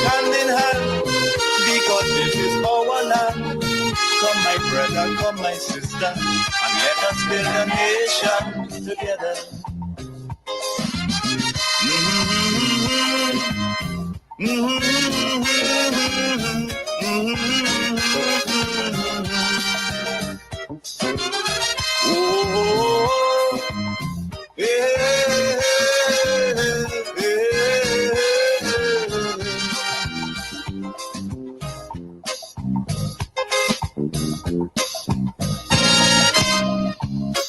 hand in hand, because this is our land. Come my brother, come my sister, and let us build a nation together.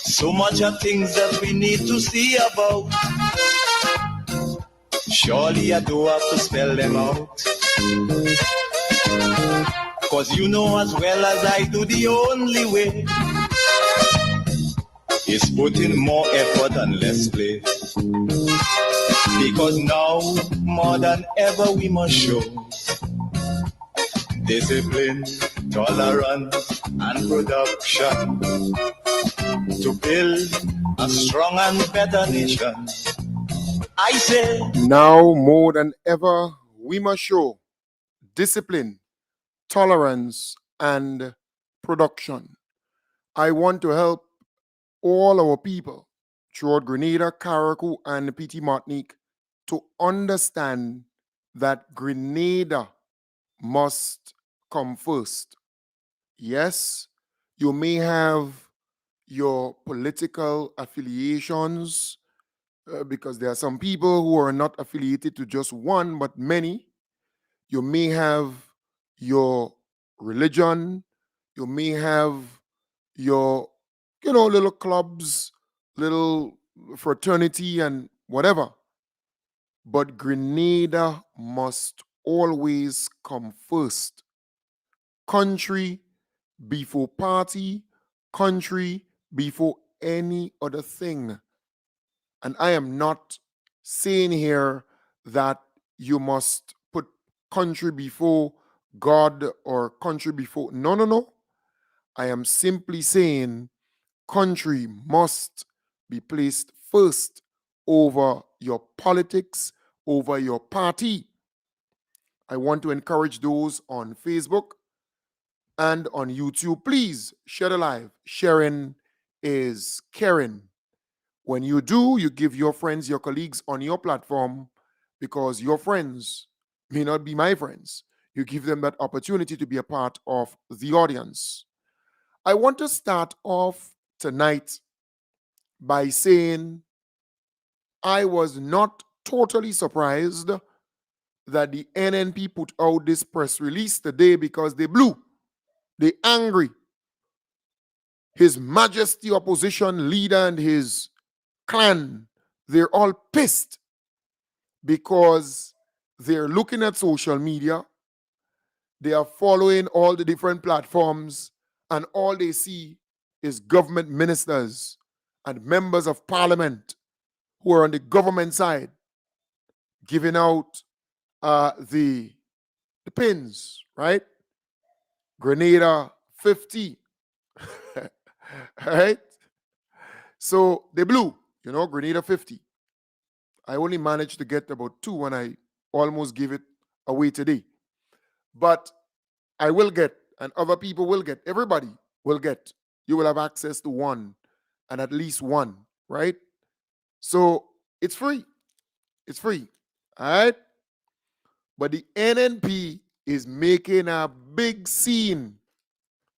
So much of things that we need to see about. Surely I do have to spell them out. Cause you know as well as I do, the only way is putting more effort and less play. Because now, more than ever, we must show discipline, tolerance, and production to build a strong and better nation. I say, now more than ever, we must show discipline, tolerance, and production. I want to help all our people throughout Grenada, Carriacou, and PT Martinique to understand that Grenada must come first. Yes, you may have your political affiliations, because there are some people who are not affiliated to just one, but many. You may have your religion, you may have your, little clubs, little fraternity, and whatever. But Grenada must always come first. Country before party, country before any other thing. And I am not saying here that you must put country before God or country before. No, no, no. I am simply saying country must be placed first over your politics, over your party. I want to encourage those on Facebook and on YouTube. Please share the live. Sharing is caring. When you do, you give your friends, your colleagues on your platform, because your friends may not be my friends. You give them that opportunity to be a part of the audience. I want to start off tonight by saying I was not totally surprised that the NNP put out this press release today, because they blew. They angry. His Majesty opposition leader and his clan, they're all pissed because they're looking at social media, they are following all the different platforms, and all they see is government ministers and members of parliament who are on the government side giving out the pins, right? Grenada 50, right? So they blew, Grenada 50. I only managed to get about 2 and I almost gave it away today. But I will get, and other people will get, everybody will get. You will have access to one, and at least one, right? So it's free. It's free. All right? But the NNP is making a big scene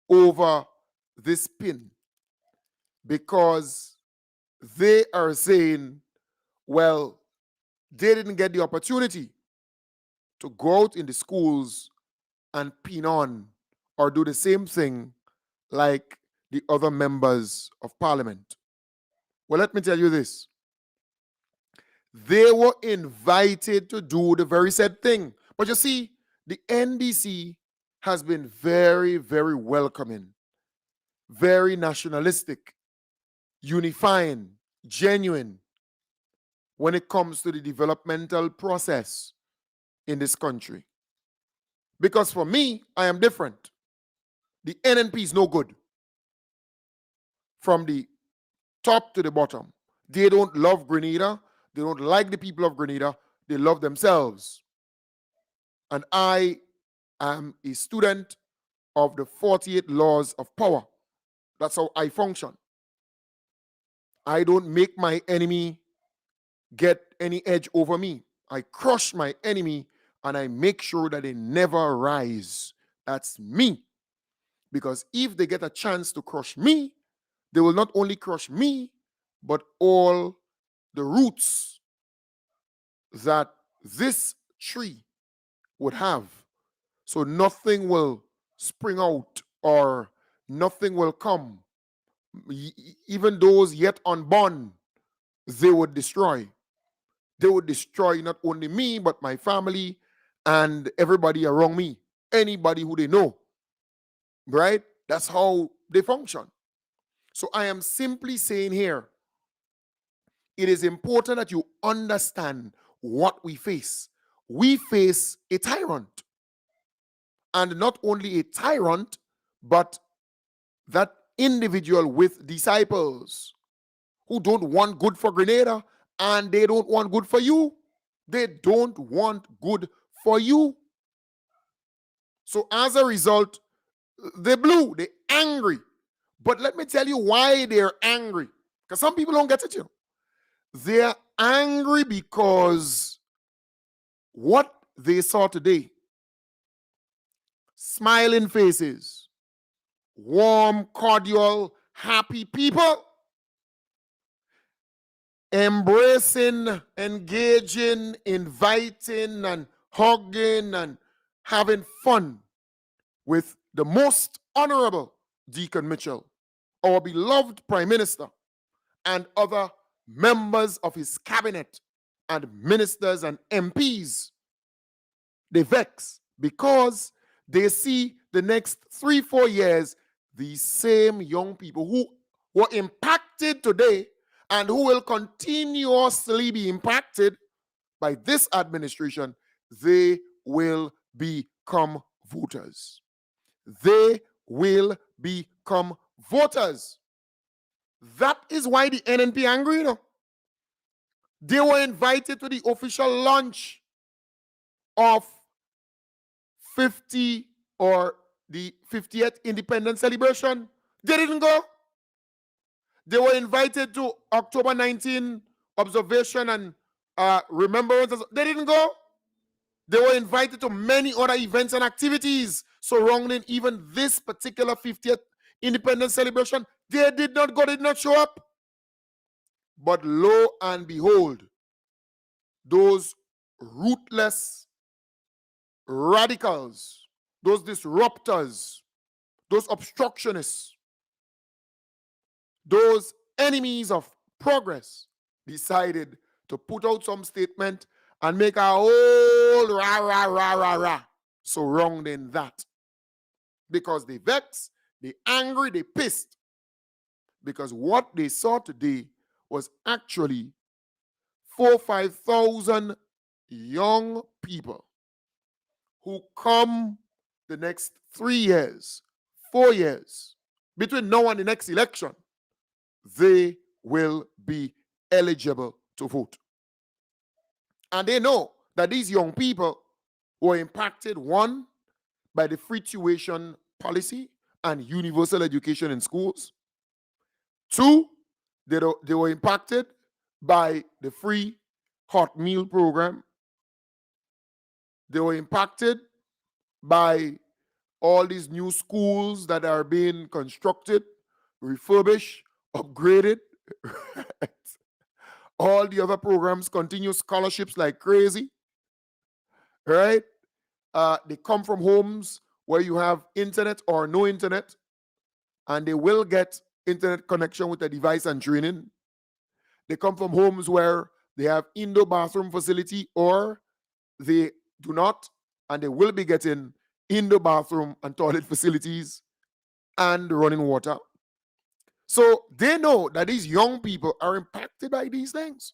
over this pin, because they are saying, well, they didn't get the opportunity to go out in the schools and pin on or do the same thing like the other members of parliament. Well, let me tell you this. They were invited to do the very said thing. But you see, the NDC has been very, very welcoming, very nationalistic, unifying, genuine when it comes to the developmental process in this country. Because for me, I am different. The NNP is no good. From the top to the bottom. They don't love Grenada. They don't like the people of Grenada. They love themselves. And I am a student of the 48 laws of power. That's how I function. I don't make my enemy get any edge over me. I crush my enemy and I make sure that they never rise. That's me. Because if they get a chance to crush me, they will not only crush me, but all the roots that this tree would have. So nothing will spring out or nothing will come. Even those yet unborn, they would destroy. They would destroy not only me, but my family and everybody around me, anybody who they know, right? That's how they function. So I am simply saying here, it is important that you understand what we face. We face a tyrant. And not only a tyrant, but that individual with disciples who don't want good for Grenada and they don't want good for you. They don't want good for you. So as a result, they blue, they're angry. But let me tell you why they're angry. Because some people don't get it, you know. They're angry because what they saw today, smiling faces, warm, cordial, happy people, embracing, engaging, inviting, and hugging, and having fun with the most honorable Deacon Mitchell, our beloved Prime Minister, and other members of his cabinet and ministers and MPs. They vex because they see the next 3-4 years, these same young people who were impacted today and who will continuously be impacted by this administration, they will become voters. They will become voters. That is why the NNP angry, you know. They were invited to the official launch of 50 or the 50th independence celebration. They didn't go. They were invited to October 19 observation and remembrance. They didn't go. They were invited to many other events and activities surrounding even this particular 50th independence celebration. They did not go, did not show up. But lo and behold, those ruthless radicals, those disruptors, those obstructionists, those enemies of progress decided to put out some statement and make a whole rah, rah, rah, rah, rah surrounding that. Because they vex, they angry, they pissed. Because what they saw today was actually 4,000-5,000 young people who come the next 3 years, 4 years, between now and the next election, they will be eligible to vote. And they know that these young people were impacted, one, by the free tuition policy and universal education in schools. Two, they were impacted by the free hot meal program. They were impacted by all these new schools that are being constructed, refurbished, upgraded. Right? All the other programs continue scholarships like crazy. Right? They come from homes where you have internet or no internet, and they will get internet connection with a device and training. They come from homes where they have indoor bathroom facility or they do not, and they will be getting indoor bathroom and toilet facilities and running water. So they know that these young people are impacted by these things.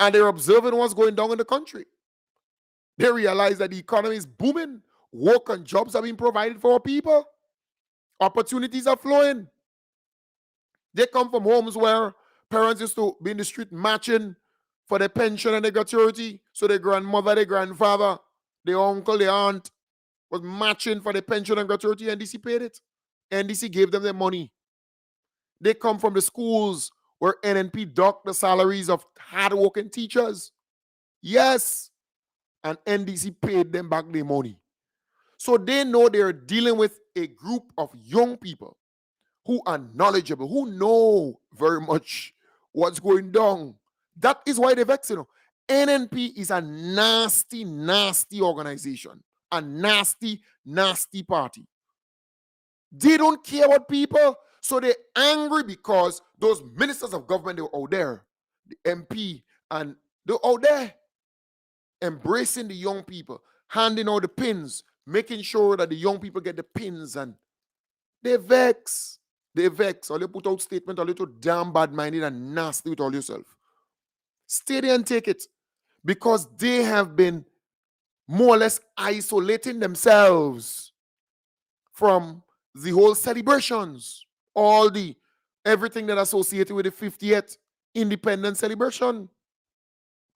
And they're observing what's going down in the country. They realize that the economy is booming. Work and jobs are being provided for our people. Opportunities are flowing. They come from homes where parents used to be in the street matching for their pension and their gratuity. So their grandmother, their grandfather, their uncle, their aunt was matching for the pension and gratuity. NDC paid it. NDC gave them their money. They come from the schools where NNP docked the salaries of hardworking teachers. Yes. And NDC paid them back their money. So they know they're dealing with a group of young people who are knowledgeable, who know very much what's going down. That is why they vex, NNP is a nasty, nasty organization, a nasty, nasty party. They don't care about people, so they're angry because those ministers of government, they were out there, the MP, and they're out there embracing the young people, handing out the pins, making sure that the young people get the pins, and they vex. They vex. Or they put out statement a little damn bad-minded and nasty with all yourself. Stay there and take it. Because they have been more or less isolating themselves from the whole celebrations, everything that associated with the 50th independence celebration.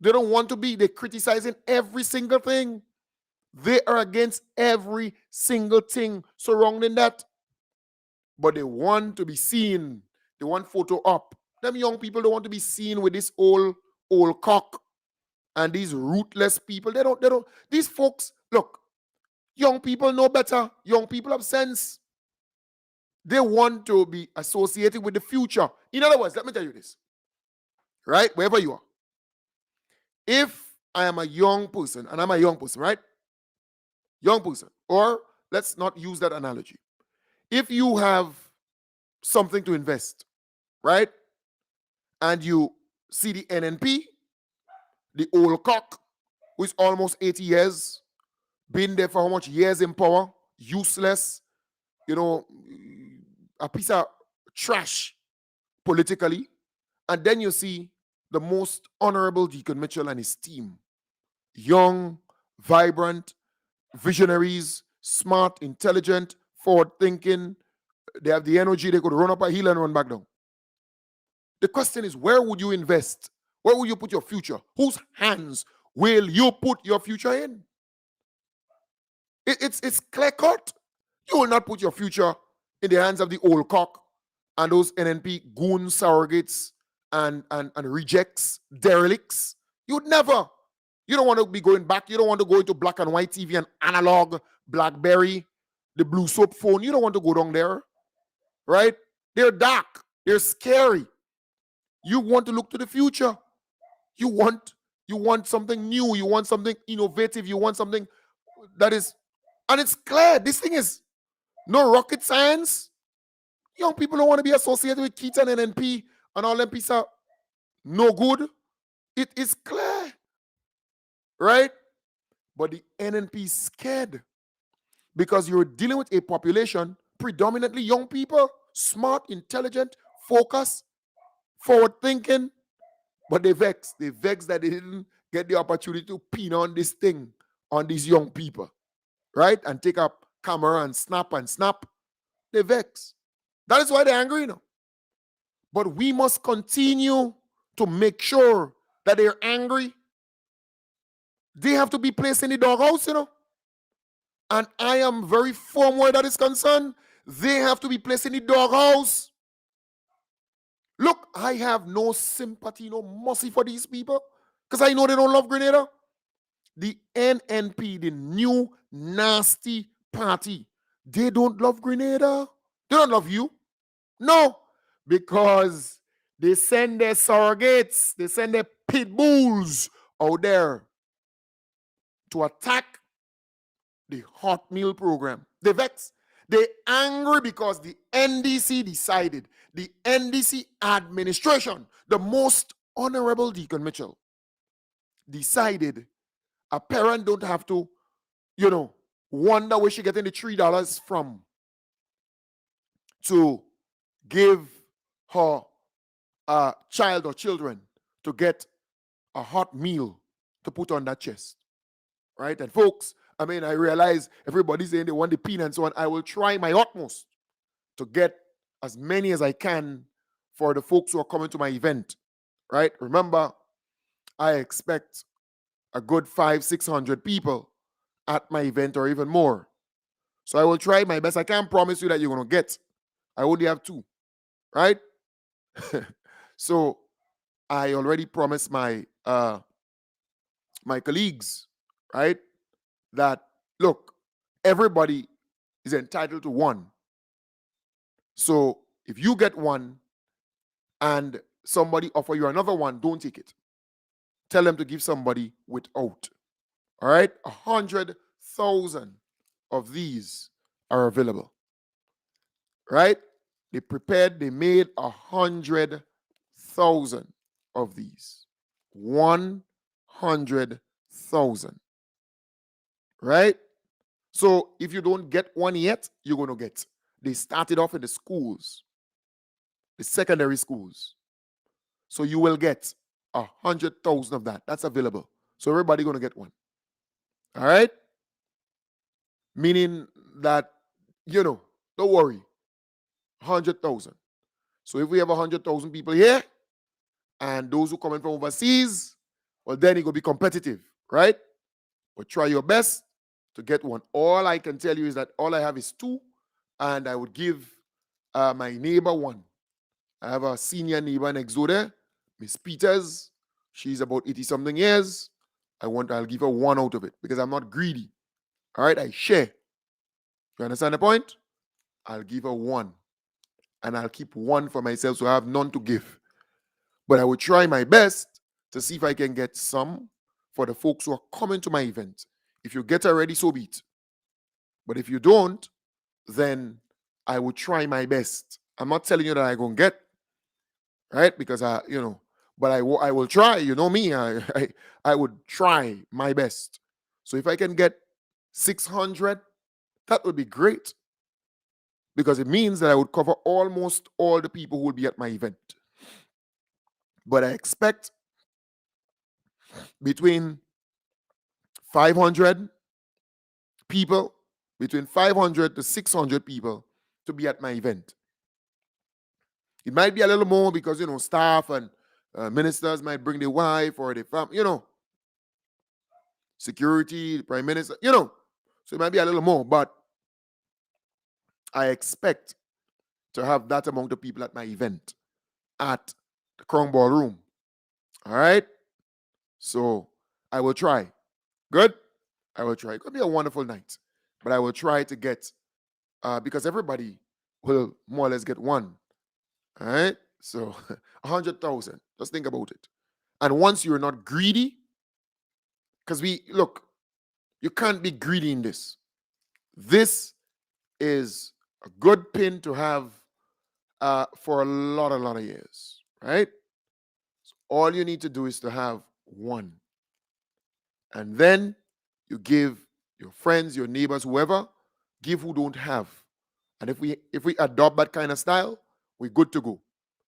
They don't want to be. They're criticizing every single thing. They are against every single thing surrounding that. But they want to be seen. They want photo up. Them young people don't want to be seen with this old cock and these ruthless people. They don't. These folks, look, young people know better. Young people have sense. They want to be associated with the future. In other words, let me tell you this. Right? Wherever you are. If I am a young person, and I'm a young person, right? Young person. Or let's not use that analogy. If you have something to invest, right? And you see the NNP, the old cock, who is almost 80 years, been there for how much years in power, useless, a piece of trash politically. And then you see the most honorable Deacon Mitchell and his team. Young, vibrant, visionaries, smart, intelligent, forward-thinking. They have the energy. They could run up a hill and run back down. The question is, where would you invest? Where will you put your future? Whose hands will you put your future in? It's clear-cut. You will not put your future in the hands of the old cock and those NNP goon surrogates and rejects, derelicts. You'd never. You don't want to be going back. You don't want to go into black and white TV and analog, BlackBerry, the blue soap phone. You don't want to go down there, right? They're dark. They're scary. You want to look to the future. You want something new. You want something innovative. You want something that is, and it's clear. This thing is no rocket science. Young people don't want to be associated with Keaton and NP and all them pieces are no good. It is clear, right? But the NNP is scared because you're dealing with a population, predominantly young people, smart, intelligent, focused, forward-thinking, but they vex. They vex that they didn't get the opportunity to pin on this thing on these young people, right? And take up camera and snap. They vex. That is why they're angry now. But we must continue to make sure that they're angry. They have to be placed in the doghouse, And I am very firm where that is concerned. They have to be placed in the doghouse. Look, I have no sympathy, no mercy for these people because I know they don't love Grenada. The NNP, the new nasty party, they don't love Grenada. They don't love you. No, because they send their surrogates, they send their pit bulls out there to attack the hot meal program. They vex. They're angry because the NDC decided, the NDC administration, the most honorable Deacon Mitchell, decided a parent don't have to, wonder where she getting the $3 from to give her child or children to get a hot meal to put on that chest, right? And folks, I realize everybody's saying they want the pin and so on. I will try my utmost to get as many as I can for the folks who are coming to my event, right? Remember, I expect a good 500-600 people at my event or even more. So I will try my best. I can't promise you that you're going to get. I only have 2, right? So I already promised my colleagues, right, that look, everybody is entitled to 1. So if you get 1 and somebody offer you another 1, don't take it. Tell them to give somebody without. All right, 100,000 of these are available. Right? They prepared, they made 100,000 of these. 100,000. Right? So if you don't get 1 yet, you're going to get. They started off in the schools, the secondary schools. So you will get 100,000 of that. That's available. So everybody going to get 1. All right? Meaning that, don't worry. 100,000. So if we have 100,000 people here, and those who come in from overseas, well, then it will be competitive, right? But try your best to get 1. All I can tell you is that all I have is 2, and I would give my neighbor 1. I have a senior neighbor next door there, Miss Peters. She's about 80-something years. I'll give her 1 out of it because I'm not greedy. All right, I share. You understand the point? I'll give her 1, and I'll keep 1 for myself, so I have none to give. But I will try my best to see if I can get some for the folks who are coming to my event. If you get already, so be it. But if you don't, then I will try my best. I'm not telling you that I'm going to get, right? Because but I will try. You know me, I would try my best. So if I can get 600, that would be great. Because it means that I would cover almost all the people who will be at my event. But I expect between 500 people, between 500 to 600 people to be at my event. It might be a little more because, staff and ministers might bring their wife or their family, security, the prime minister, So it might be a little more, but I expect to have that amount of people at my event at the Crown Ballroom. All right? So I will try. Good? I will try. It could be a wonderful night, but I will try to get, because everybody will more or less get 1. All right? So 100,000. Just think about it. And once you're not greedy, because you can't be greedy in this. This is a good pin to have for a lot of years, right? So all you need to do is to have 1. And then you give your friends, your neighbors, whoever, give who don't have. And if we adopt that kind of style, we're good to go.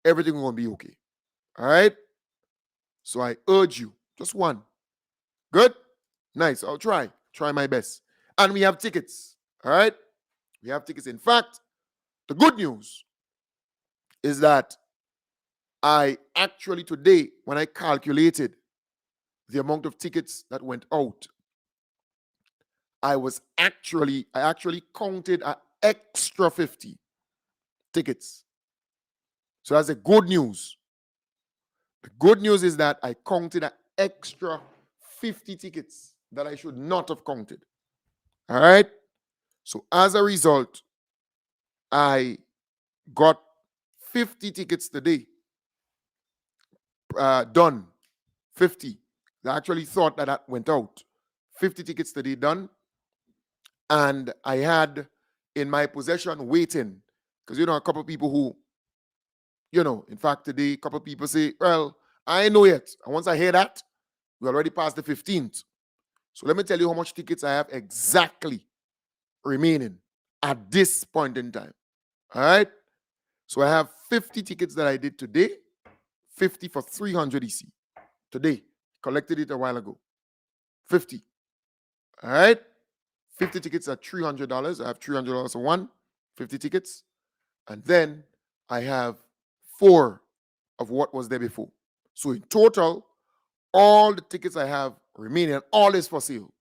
Everything will be okay. All right? So I urge you, just 1. Good? Nice. I'll try my best. And we have tickets. All right? We have tickets. In fact, the good news is that I actually today, when I calculated the amount of tickets that went out, I actually counted an extra 50 tickets. So that's the good news. The good news is that I counted an extra 50 tickets that I should not have counted. All right? So as a result, I got 50 tickets today done. 50. I actually thought that went out. 50 tickets today done. And I had in my possession waiting. Because, a couple of people who, in fact, today, a couple of people say, well, I ain't know yet. And once I hear that, we already passed the 15th. So let me tell you how much tickets I have exactly remaining at this point in time. All right? So I have 50 tickets that I did today, 50 for 300 EC. Today, collected it a while ago. 50. All right? 50 tickets at $300. I have $300 for 1, 50 tickets. And then I have 4 of what was there before. So in total, all the tickets I have remaining, all is for sale.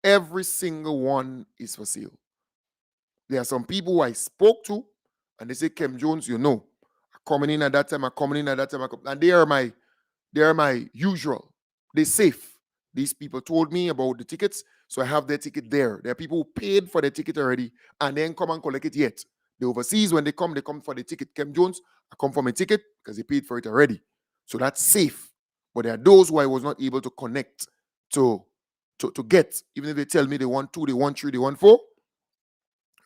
Every single one is for sale. There are some people who I spoke to, and they say, Kem Jones, I'm coming in at that time, and they are my usual. They're safe. These people told me about the tickets, so I have their ticket there. There are people who paid for their ticket already and then come and collect it yet. The overseas, when they come for the ticket. Kem Jones, I come for my ticket because they paid for it already. So that's safe. But there are those who I was not able to connect to get, even if they tell me they want 2, they want 3, they want 4,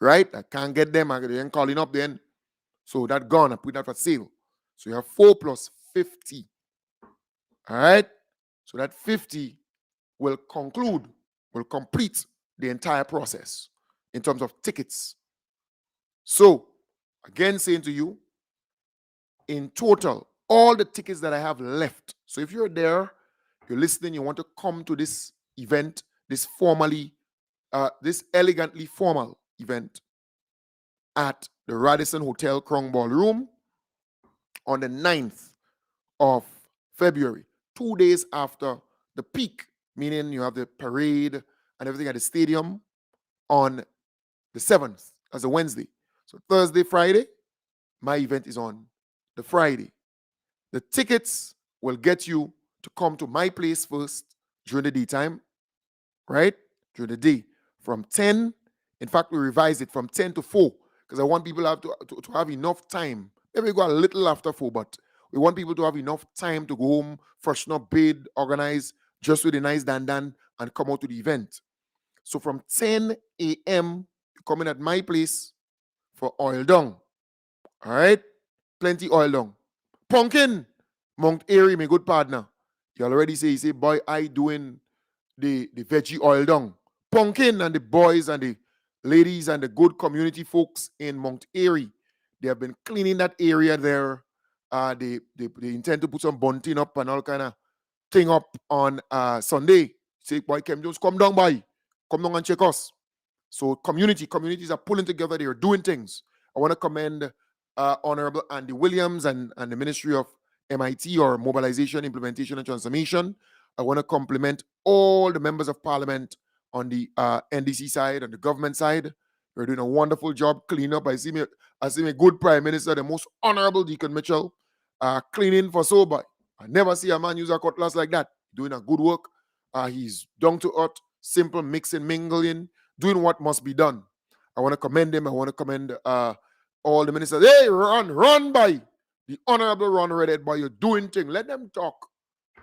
right? I can't get them. They ain't calling up then. So that gone. I put that for sale. So you have 4 plus 50. All right? So that 50 will complete the entire process in terms of tickets. So, again, saying to you, in total, all the tickets that I have left. So if you're there, you're listening, you want to come to this event, this elegantly formal event at the Radisson Hotel Crown Ballroom on the 9th of February, 2 days after the peak, meaning you have the parade and everything at the stadium on the 7th, as a Wednesday. So Thursday, Friday, my event is on the Friday. The tickets will get you to come to my place first during the daytime, right? During the day from 10. In fact, we revised it from 10 to 4 because I want people to have enough time. Maybe we go a little after 4, but we want people to have enough time to go home, freshen up, bathe, organize, just with a nice dandan, and come out to the event. So from 10 a.m., you come in at my place for oil down. All right? Plenty oil down. Pumpkin, Mount Airy, my good partner. You already say, boy, I doing the veggie oil down. Pumpkin and the boys and the ladies and the good community folks in Mount Airy, they have been cleaning that area there. They intend to put some bunting up and all kind of thing up on Sunday. Say, boy, Kem Jones, come down, boy. Come down and check us. So communities are pulling together. They are doing things. I want to commend Honorable Andy Williams and the Ministry of MIT, or Mobilization, Implementation, and Transformation. I want to compliment all the members of Parliament on the NDC side and the government side. They're doing a wonderful job cleaning up. I see my good Prime Minister, the most Honorable Deacon Mitchell, cleaning for sober. I never see a man use a cutlass like that. Doing a good work. He's down to earth, simple, mixing, mingling, doing what must be done. I want to commend him. I want to commend all the ministers. Hey, run by the Honorable Ron Redhead, by you're doing things. Let them talk.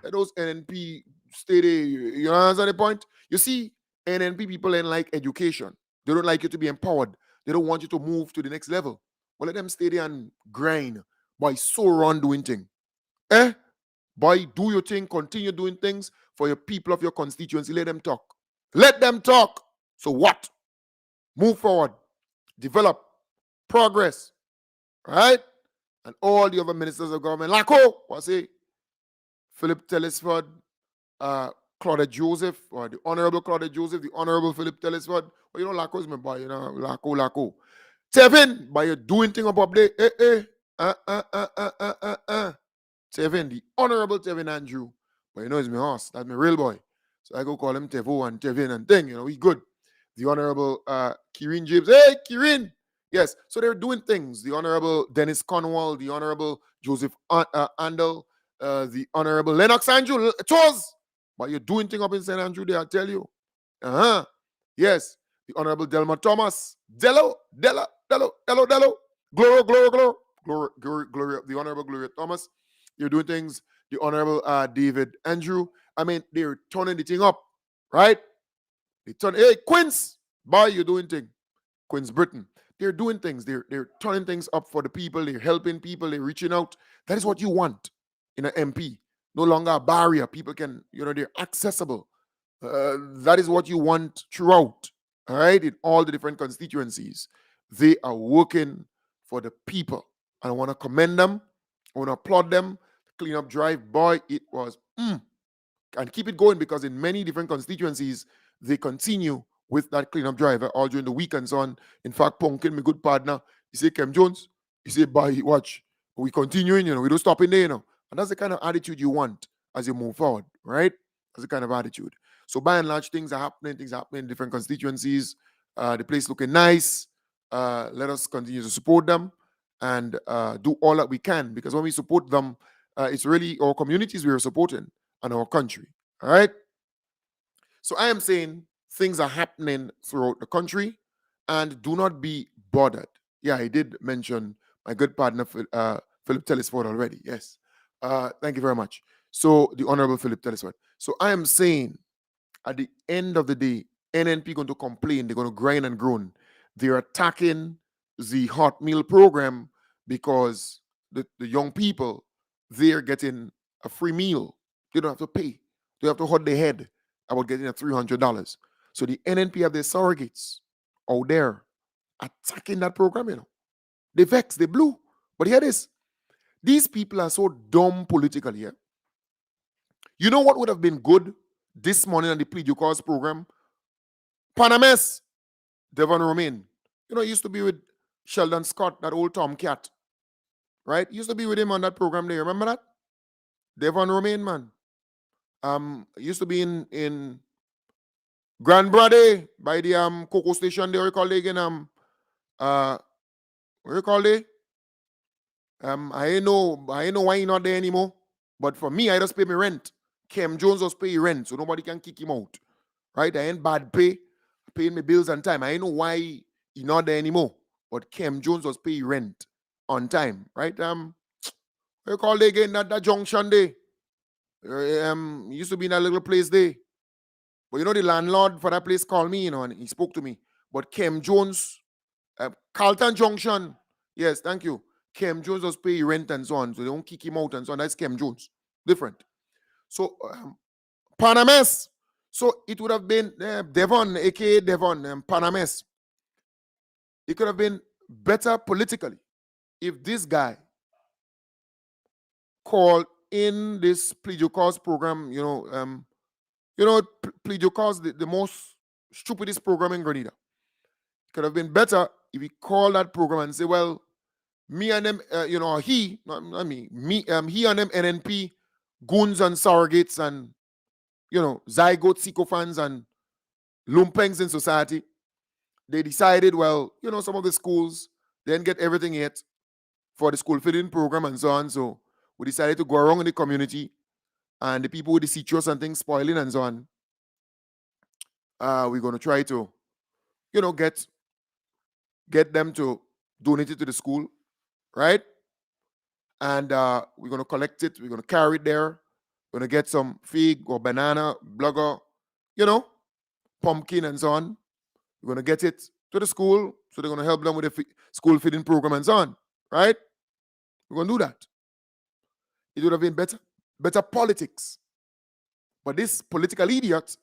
Let those NNP stay there. You understand the point? You see, NNP people ain't like education. They don't like you to be empowered. They don't want you to move to the next level. Well, let them stay there and grind. By so run doing things. Boy, do your thing, continue doing things for your people of your constituency. Let them talk. Let them talk. So what? Move forward. Develop. Progress. Right? And all the other ministers of government. Lako, what's it? Philip Telesford, Claudette Joseph, or the Honorable Claudette Joseph, the Honorable Philip Telesford. Well, you know, Lako is my boy, you know, Lako. Tevin, by you doing thing up there. Tevin, the Honorable Tevin Andrew. But you know, it's my horse. That's my real boy. So I go call him Tevo and Tevin and thing. You know, we good. The Honorable Kirin James. Hey, Kirin. Yes. So they're doing things. The Honorable Dennis Cornwall, the Honorable Joseph Andel, the Honorable Lennox Andrew. It was. But you're doing things up in St. Andrew there, I tell you. Yes. The Honorable Delma Thomas. Dello. Gloria. The Honorable Gloria Thomas. You're doing things. The Honorable David Andrew. I mean, they're turning the thing up, right? They turn, hey, Quince, boy, you're doing things. Quince Britain. They're doing things. They're turning things up for the people. They're helping people. They're reaching out. That is what you want in an MP. No longer a barrier. People can, they're accessible. That is what you want throughout, all right, in all the different constituencies. They are working for the people. And I want to commend them. I want to applaud them. Clean up drive, boy, it was, and keep it going, because in many different constituencies, they continue with that cleanup drive all during the week and so on. In fact, Pumpkin, my good partner, he said, Kem Jones, he said, bye, watch. We continuing, we don't stop in there, And that's the kind of attitude you want as you move forward, right? That's the kind of attitude. So by and large, things are happening in different constituencies. The place looking nice. Let us continue to support them and do all that we can, because when we support them, it's really our communities we are supporting and our country. All right. So I am saying things are happening throughout the country, and do not be bothered. Yeah, I did mention my good partner, Philip Tellisford, already. Yes. Thank you very much. So the Honorable Philip Tellisford. So I am saying at the end of the day, NNP going to complain, they're going to grind and groan. They're attacking the hot meal program because the young people, they're getting a free meal. They don't have to pay. They have to hold their head about getting a $300. So the NNP have their surrogates out there attacking that program, They vex, they blue. But here it is. These people are so dumb politically, yeah? You know what would have been good this morning on the Plead Your Cause program? Panames, Devon Romaine. He used to be with Sheldon Scott, that old Tomcat, right? He used to be with him on that program there. Remember that? Devon Romaine, man. Used to be in Grand Brade by the Cocoa Station there. What you call it again? What you call it? I ain't know why he not there anymore. But for me, I just pay my rent. Kem Jones just pay rent, so nobody can kick him out. Right? I ain't bad paying my bills on time. I ain't know why he not there anymore. But Kem Jones was pay rent on time. Right? What you call it again? That junction there. Used to be in that little place there. But the landlord for that place called me, and he spoke to me. But Kem Jones, Carlton Junction. Yes, thank you. Kem Jones does pay rent and so on, so they don't kick him out and so on. That's Kem Jones. Different. So, Panames. So it would have been Devon, aka Devon, Panames. It could have been better politically if this guy called in this Plead Your Cause program, Plead Your Cause, the most stupidest program in Grenada. It could have been better if he called that program and say, well, me and them, he, not me, he and them NNP, goons and surrogates and, zygote sycophants and lumpengs in society, they decided, well, some of the schools didn't get everything yet for the school feeding program and so on. So we decided to go around in the community, and the people with the citrus and things spoiling and so on. We're going to try to, get them to donate it to the school, right? And we're going to collect it. We're going to carry it there. We're going to get some fig or banana, blugger, pumpkin and so on. We're going to get it to the school, so they're going to help them with the school feeding program and so on, right? We're going to do that. It would have been better politics. But this political idiot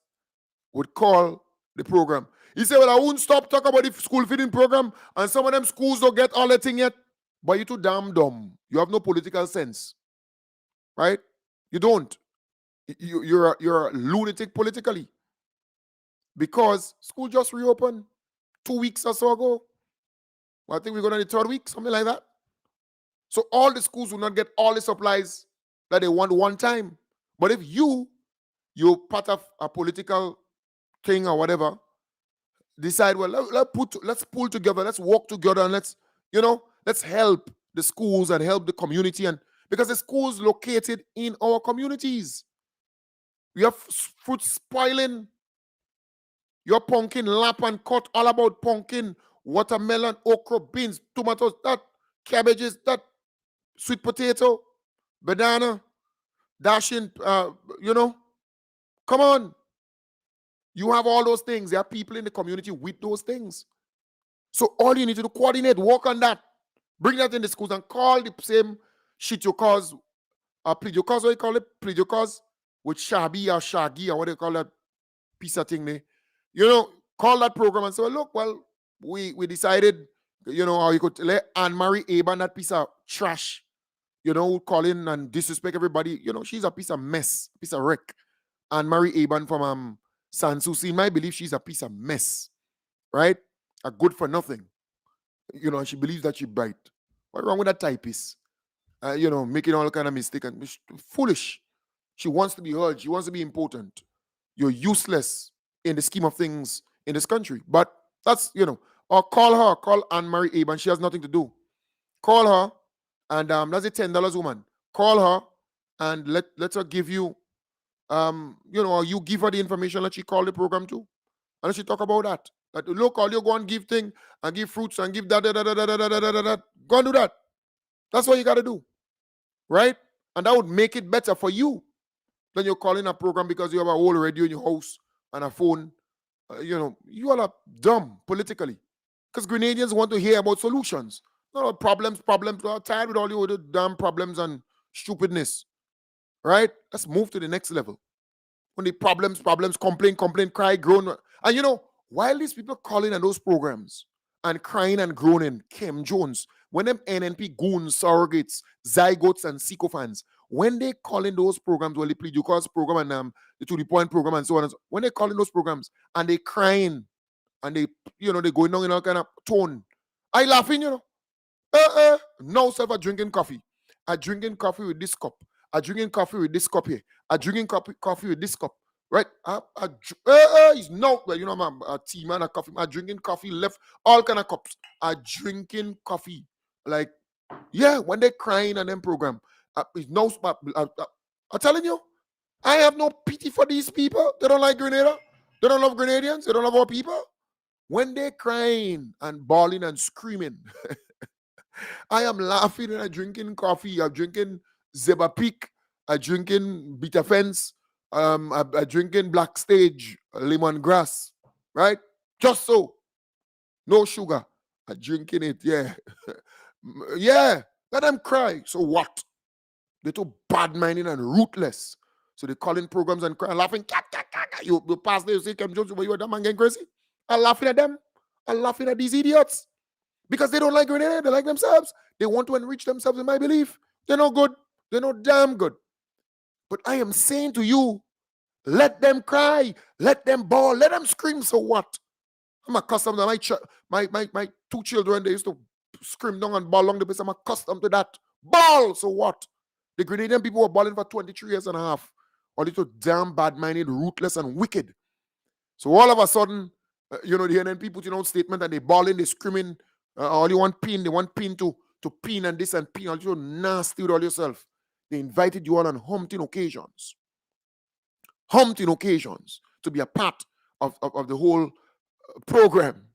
would call the program. He said, well, I won't stop talking about the school feeding program, and some of them schools don't get all the thing yet. But you're too damn dumb. You have no political sense, right? You don't. You're a lunatic politically. Because school just reopened 2 weeks or so ago. Well, I think we're going to the third week, something like that. So all the schools will not get all the supplies that they want one time. But if you're part of a political thing or whatever, decide, well, let's pull together, let's work together, and let's help the schools and help the community, and because the schools located in our communities. We have fruit spoiling. Your pumpkin, lap and cut, all about pumpkin, watermelon, okra, beans, tomatoes, that cabbages, that sweet potato, banana, dashing, come on. You have all those things. There are people in the community with those things. So all you need to do, coordinate, work on that. Bring that in the schools and call the same shit your cause, plead your cause, what you call it? Plead your cause with Shabi or Shaggy or what do you call that piece of thing there? Call that program and say, well, look, we decided, how you could let Anne-Marie Aban, that piece of trash, call in and disrespect everybody. She's a piece of mess, piece of wreck. Anne-Marie Aban from Sanssouci, in my belief, she's a piece of mess, right? A good for nothing. She believes that she's bright. What's wrong with that typist? Making all kind of mistake and foolish. She wants to be heard. She wants to be important. You're useless in the scheme of things in this country. But that's, or call Anne-Marie Abe, and she has nothing to do. Call her, and that's a $10 woman. Call her, and let her give you, or you give her the information that she call the program to, and let she talk about that. That look, all you go and give thing, and give fruits, and give that. Go and do that. That's what you got to do, right? And that would make it better for you. Then you're calling a program because you have a whole radio in your house and a phone. You all are dumb politically. Because Grenadians want to hear about solutions. Not about problems. We're tired with all your damn problems and stupidness. Right? Let's move to the next level. When the problems, complain, cry, groan. And while these people calling on those programs and crying and groaning, Kim Jones, when them NNP goons, surrogates, zygotes, and sycophants, when they call in those programs, well, they plead you cause program and the to the point program and so on, when they call in those programs and they crying and they going down in all kind of tone, I laughing, now self are drinking coffee. I drinking coffee with this cup. I drinking coffee with this cup here. I drinking coffee with this cup. Right? It's no, well, I'm a tea man, a coffee. I drinking coffee left, all kind of cups. I drinking coffee. Like, yeah, when they crying on them program, it's no, I'm telling you, I have no pity for these people. They don't like Grenada. They don't love Grenadians. They don't love our people. When they crying and bawling and screaming, I am laughing and I'm drinking coffee. I'm drinking Zeba Peak. I'm drinking Beta Fence. I'm drinking Black Stage, lemongrass, right? Just so. No sugar. I'm drinking it, yeah. Yeah. Let them cry. So what? They're too bad-minded and ruthless. So they call in programs and cry, laughing. You pass there, you say, Kim Jones, you a damn man getting crazy? I'm laughing at them. I'm laughing at these idiots. Because they don't like Grenada, they like themselves. They want to enrich themselves in my belief. They're no good. They're no damn good. But I am saying to you, let them cry, let them bawl, let them scream. So what? I'm accustomed to my two children, they used to scream down and bawl along the place. I'm accustomed to that. Bawl, so what? The Grenadian people were balling for 23 years and a half. All little damn bad-minded, ruthless, and wicked. So all of a sudden, the NNP put out statement and they balling, they screaming. All you want pin, they want pin to pin and this and pin. All you nasty with all yourself. They invited you all on humping occasions to be a part of the whole program,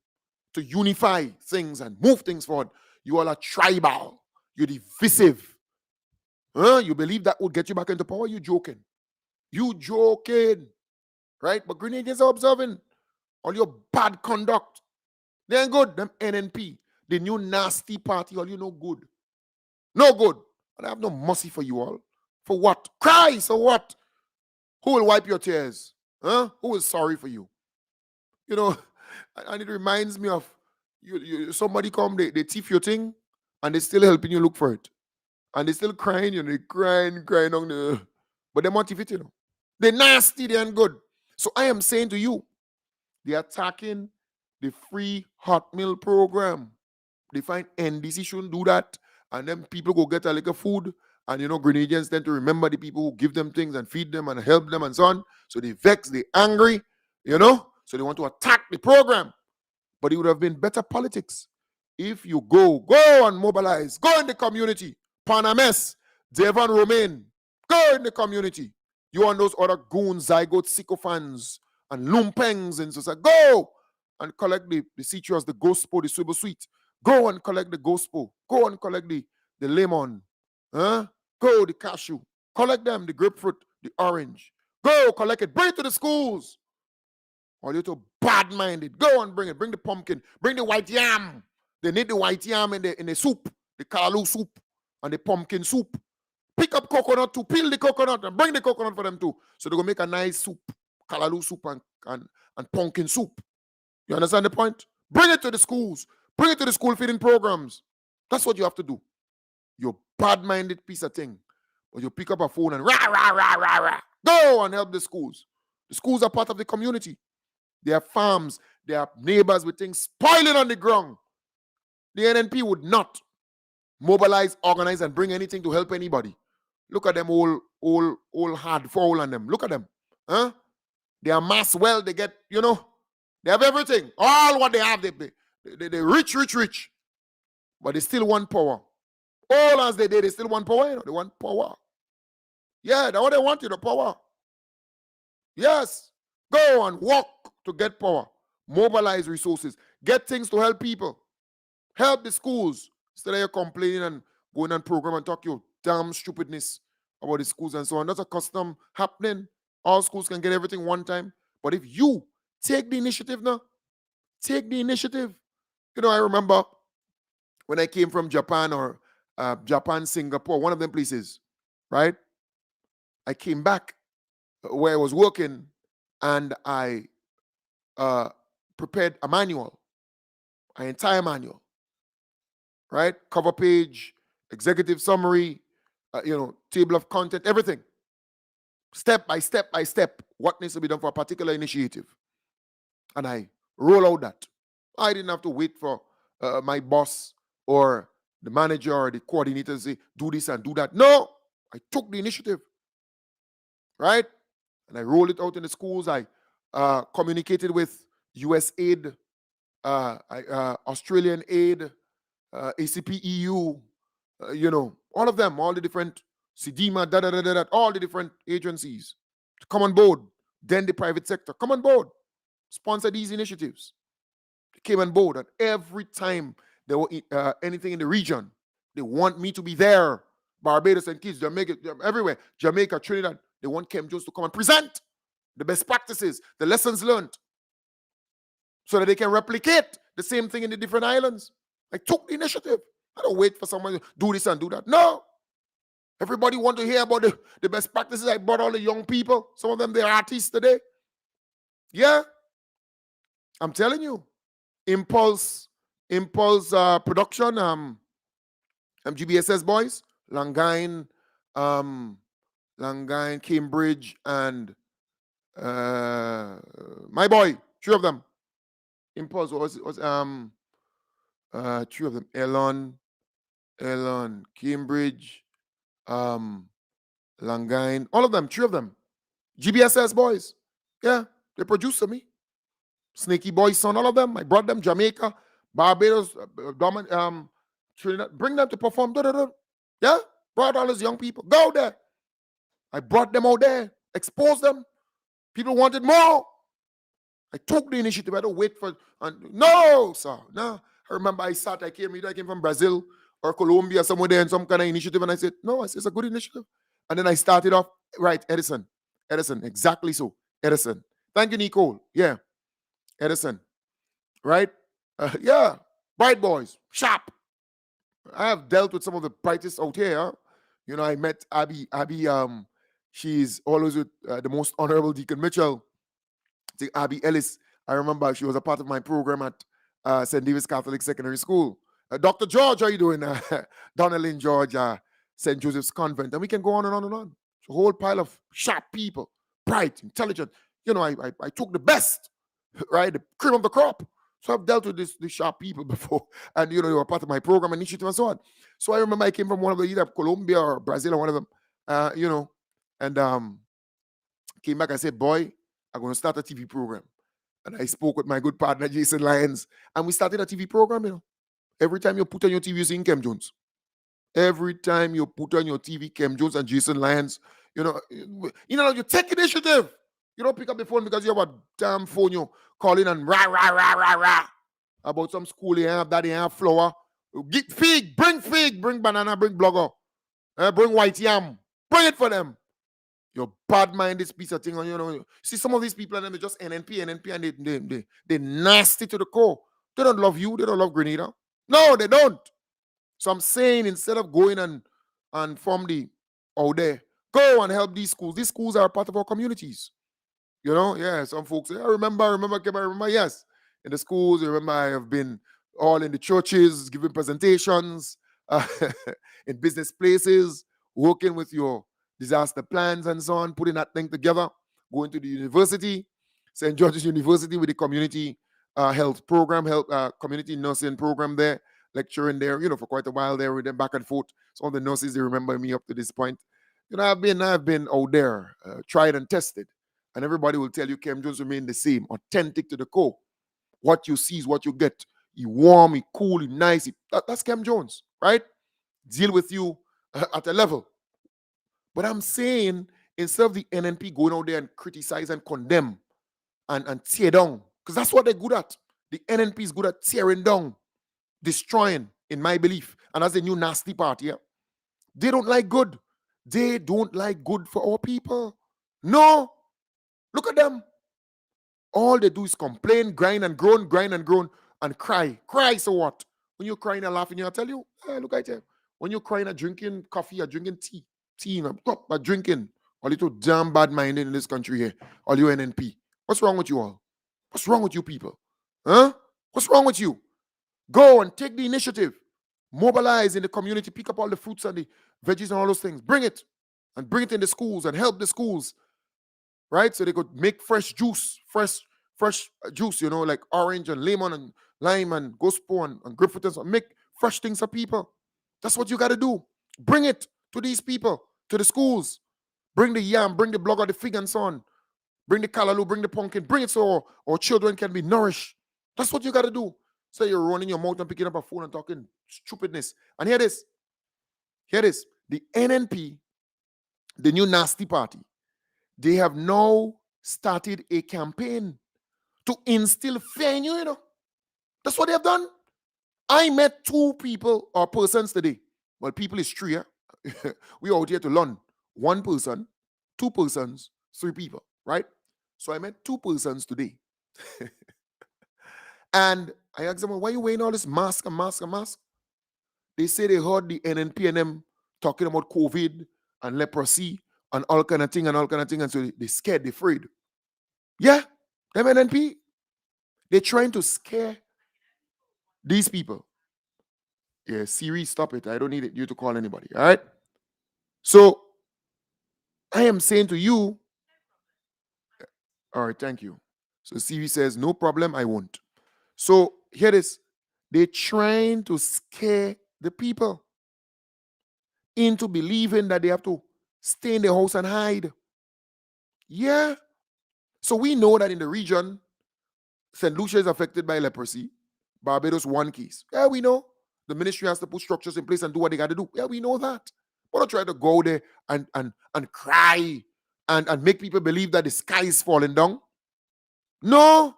to unify things and move things forward. You all are tribal. You're divisive. You believe that would get you back into power? You joking. Right? But Grenadians are observing all your bad conduct. They ain't good. Them NNP, the new nasty party, all you know good. No good. And I have no mercy for you all. For what? Cry, so what? Who will wipe your tears? Who is sorry for you? And it reminds me of somebody come, they thief your thing, and they still helping you look for it. And they still crying, they crying on the, but they motivate, They're nasty, they ain't good. So I am saying to you, they're attacking the free hot meal program. They find NDC shouldn't do that, and then people go get a little food, and Grenadians tend to remember the people who give them things and feed them and help them and so on. So they vex, they angry, so they want to attack the program. But it would have been better politics if you go and mobilize, go in the community. Panames, Devon Romain, go in the community. You and those other goons, zygotes, sycophants, and lumpengs, and so go and collect the citrus, the gospel, the swivel sweet. Go and collect the gospel. Go and collect the lemon. Go the cashew. Collect them, the grapefruit, the orange. Go collect it. Bring it to the schools. Or you too bad-minded. Go and bring it. Bring the pumpkin. Bring the white yam. They need the white yam in the soup, the kalu soup, and the pumpkin soup. Pick up coconut too. Peel the coconut and bring the coconut for them too. So they're going to make a nice soup, kalaloo soup and pumpkin soup. You understand the point? Bring it to the schools. Bring it to the school feeding programs. That's what you have to do. You're bad-minded piece of thing. But you pick up a phone and rah, rah, rah, rah, rah. Go and help the schools. The schools are part of the community. They have farms. They have neighbors with things spoiling on the ground. The NNP would not mobilize, organize, and bring anything to help anybody. Look at them all hard foul on them. Look at them. They amass wealth. They get, they have everything. All what they have, they rich, rich, rich. But they still want power. All as they still want power. They want power. Yeah, that's what they want, the power. Yes. Go and work to get power. Mobilize resources. Get things to help people. Help the schools. Instead of you complaining and going on program and talk your damn stupidness about the schools and so on. That's a custom happening. All schools can get everything one time. But if you take the initiative now, take the initiative. I remember when I came from Japan or Japan, Singapore, one of them places, right? I came back where I was working and I prepared a manual, an entire manual, right? Cover page, executive summary, table of content, everything. Step by step by step, what needs to be done for a particular initiative. And I roll out that. I didn't have to wait for my boss or the manager or the coordinator to say, do this and do that. No, I took the initiative, right? And I rolled it out in the schools. I communicated with US aid, Australian aid, ACP EU, all of them, all the different CDMA, all the different agencies to come on board. Then the private sector, come on board, sponsor these initiatives. They came on board, and every time there were anything in the region, they want me to be there. Barbados and kids, Jamaica, everywhere, Jamaica, Trinidad, they want Chem Jones to come and present the best practices, the lessons learned, so that they can replicate the same thing in the different islands. I took the initiative. I don't wait for someone to do this and do that. No. Everybody want to hear about the best practices. I brought all the young people. Some of them, they're artists today. Yeah. I'm telling you. Impulse production, GBSS boys, Langine, Cambridge, and my boy, three of them. Impulse was three of them. Elon, Cambridge, Langine, all of them, three of them. GBSS boys. Yeah, they produced me. Snaky Boy son, all of them. I brought them, Jamaica, Barbados, Trinidad, bring them to perform. Yeah, brought all those young people. Go there. I brought them out there, exposed them. People wanted more. I took the initiative. I don't wait for, no, sir. No. I remember I came from Brazil or Colombia, somewhere there in some kind of initiative, and I said, no, it's a good initiative. And then I started off, right, Edison, exactly so, Edison. Thank you, Nicole. Yeah, Edison, right? Yeah, bright boys, sharp. I have dealt with some of the brightest out here. I met Abby. She's always with the most honorable Deacon Mitchell. Abby Ellis. I remember she was a part of my program at St. David's Catholic Secondary School. Dr. George, how you doing? Donnelly George, St. Joseph's Convent. And we can go on and on and on. It's a whole pile of sharp people, bright, intelligent. I took the best, right? The cream of the crop. So I've dealt with these sharp people before. And, they were part of my program initiative and so on. So I remember I came from one of the, either Colombia or Brazil or one of them, and came back and said, boy, I'm going to start a TV program. And I spoke with my good partner, Jason Lyons, and we started a TV program, Every time you put on your TV, you see Chem Jones. Every time you put on your TV, Chem Jones and Jason Lyons, you take initiative. You don't pick up the phone because you have a damn phone, you calling and rah, rah, rah, rah, rah, about some school you have, that you have flour. Get fig, bring banana, bring blogger, bring white yam, bring it for them. You're bad-minded piece of thing. See some of these people and they just NNP, and they're nasty to the core. They don't love you. They don't love Grenada. No, they don't. So I'm saying, instead of going and form the out there, go and help these schools. These schools are a part of our communities. Yeah, some folks say, I remember, yes. In the schools, remember I have been all in the churches, giving presentations, in business places, working with your disaster plans and so on, putting that thing together, going to the university, St. George's University with the community health program, community nursing program there, lecturing there, for quite a while there with them back and forth. Some of the nurses, they remember me up to this point. I've been out there, tried and tested. And everybody will tell you Kem Jones remain the same, authentic to the core. What you see is what you get. He warm, he cool, he nice. That's Kem Jones, right? Deal with you at a level. But I'm saying, instead of the NNP going out there and criticize and condemn and tear down, because that's what they're good at. The NNP is good at tearing down, destroying, in my belief. And that's the new nasty part here. They don't like good. They don't like good for our people. No. Look at them. All they do is complain, grind and groan, and cry. Cry, so what? When you're crying and laughing, I'll tell you, hey, look at you. When you're crying and drinking coffee, you're drinking tea, but drinking. All little damn bad minded in this country here. All you NNP. What's wrong with you all? What's wrong with you people? Huh? What's wrong with you? Go and take the initiative. Mobilize in the community, pick up all the fruits and the veggies and all those things. Bring it. And bring it in the schools and help the schools, right? So they could make fresh juice, fresh juice, like orange and lemon and lime and gospo and grapefruit and so make fresh things for people. That's what you got to do. Bring it to these people, to the schools. Bring the yam, bring the blog or the fig and so on. Bring the callaloo, bring the pumpkin, bring it so our children can be nourished. That's what you got to do. So you're running your mouth and picking up a phone and talking stupidness. And hear this. The NNP, the new nasty party, they have now started a campaign to instill fear in you, That's what they have done. I met 2 people or persons today. Well, people is 3, yeah? We out here to learn. 1 person, 2 persons, 3 people, right? So I met 2 persons today. And I asked them, why are you wearing all this mask? They say they heard the NNP and them talking about COVID and leprosy and all kind of thing. And so they scared, they afraid. Yeah, them NNP, they're trying to scare these people. Yeah, Siri, stop it. I don't need you to call anybody, all right? So I am saying to you, all right, thank you. So Siri says, no problem, I won't. So here it is. They're trying to scare the people into believing that they have to stay in the house and hide. Yeah. So we know that in the region, St. Lucia is affected by leprosy. Barbados, 1 case. Yeah, we know. The ministry has to put structures in place and do what they got to do. Yeah, we know that. But don't try to go there and cry and make people believe that the sky is falling down. No,